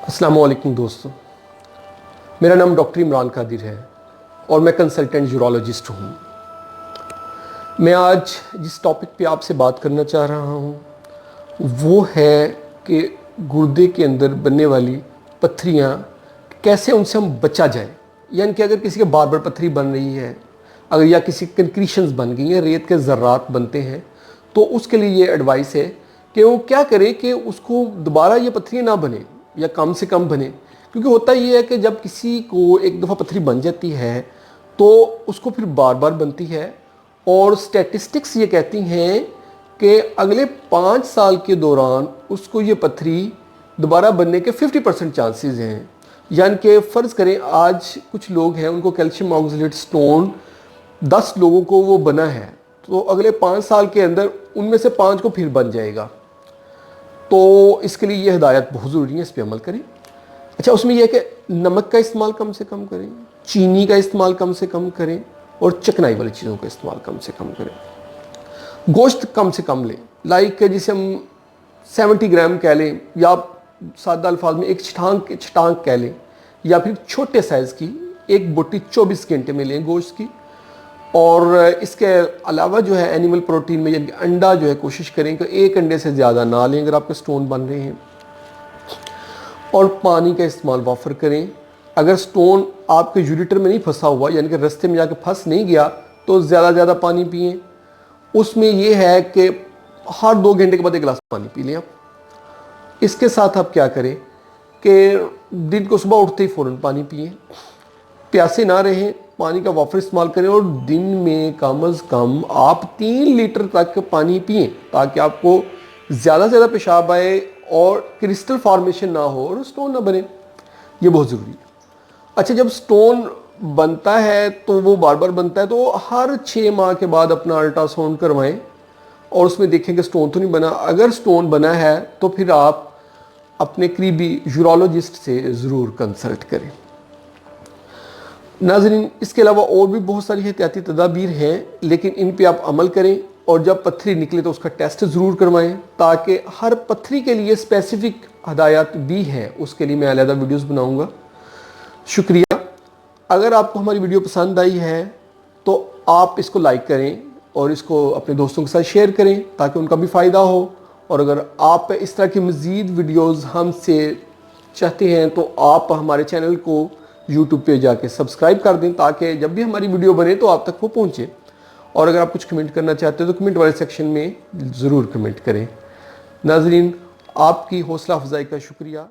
अस्सलाम वालेकुम दोस्तों, मेरा नाम डॉक्टर इमरान कादिर है और मैं कंसल्टेंट यूरोलॉजिस्ट हूँ। मैं आज जिस टॉपिक पे आपसे बात करना चाह रहा हूँ वो है कि गुर्दे के अंदर बनने वाली पत्थरियाँ कैसे उनसे हम बचा जाए। यानी कि अगर किसी के बार बार पत्थरी बन रही है, अगर या किसी कंक्रीशंस बन गई हैं, रेत के ज़र्रात बनते हैं, तो उसके लिए ये एडवाइस है कि वो क्या करे कि उसको दोबारा ये पत्थरियाँ ना बने या कम से कम बने। क्योंकि होता ये है कि जब किसी को एक दफ़ा पत्थरी बन जाती है तो उसको फिर बार बार बनती है, और स्टैटिस्टिक्स ये कहती हैं कि अगले 5 साल के दौरान उसको ये पत्थरी दोबारा बनने के 50% चांसेस हैं। यानी कि फ़र्ज़ करें आज कुछ लोग हैं उनको कैल्शियम ऑक्सलेट स्टोन 10 लोगों को वो बना है, तो अगले 5 साल के अंदर उनमें से 5 को फिर बन जाएगा। तो इसके लिए ये हिदायत बहुत ज़रूरी है, इस पर अमल करें। अच्छा, उसमें यह है कि नमक का इस्तेमाल कम से कम करें, चीनी का इस्तेमाल कम से कम करें और चिकनाई वाली चीज़ों का इस्तेमाल कम से कम करें। गोश्त कम से कम लें, लाइक जिसे हम 70 ग्राम कह लें, या सादा अल्फाज में एक छटांग कह लें, या फिर छोटे साइज़ की एक बोटी 24 घंटे में लें गोश्त की। और इसके अलावा जो है एनिमल प्रोटीन में यानी अंडा जो है कोशिश करें कि एक अंडे से ज़्यादा ना लें अगर आपके स्टोन बन रहे हैं। और पानी का इस्तेमाल वाफर करें। अगर स्टोन आपके यूरिटर में नहीं फंसा हुआ, यानी कि रास्ते में जाके फंस नहीं गया, तो ज़्यादा पानी पिएं। उसमें यह है कि हर 2 घंटे के बाद 1 गिलास पानी पी लें आप। इसके साथ आप क्या करें कि दिन को सुबह उठते ही फ़ौरन पानी पिएं, प्यासे ना रहें, पानी का वाफर इस्तेमाल करें, और दिन में कम अज़ कम आप 3 लीटर तक पानी पिएं ताकि आपको ज़्यादा से ज़्यादा पेशाब आए और क्रिस्टल फॉर्मेशन ना हो और स्टोन ना बने। ये बहुत ज़रूरी है। अच्छा, जब स्टोन बनता है तो वो बार बार बनता है, तो हर 6 माह के बाद अपना अल्ट्रासाउंड करवाएं और उसमें देखें कि स्टोन तो नहीं बना। अगर स्टोन बना है तो फिर आप अपने करीबी यूरोलॉजिस्ट से ज़रूर कंसल्ट करें। नाज़रीन, इसके अलावा और भी बहुत सारी एहतियाती तदाबीर हैं, लेकिन इन पे आप अमल करें और जब पत्थरी निकले तो उसका टेस्ट ज़रूर करवाएं, ताकि हर पत्थरी के लिए स्पेसिफिक हदायत भी है, उसके लिए मैं अलग वीडियोस बनाऊंगा। शुक्रिया। अगर आपको हमारी वीडियो पसंद आई है तो आप इसको लाइक करें और इसको अपने दोस्तों के साथ शेयर करें ताकि उनका भी फ़ायदा हो। और अगर आप इस तरह की मज़ीद वीडियोज़ हमसे चाहते हैं तो आप हमारे चैनल को यूट्यूब पे जाके सब्सक्राइब कर दें ताकि जब भी हमारी वीडियो बने तो आप तक वो पहुंचे। और अगर आप कुछ कमेंट करना चाहते हो तो कमेंट वाले सेक्शन में ज़रूर कमेंट करें। नाज़रीन, आपकी हौसला अफजाई का शुक्रिया।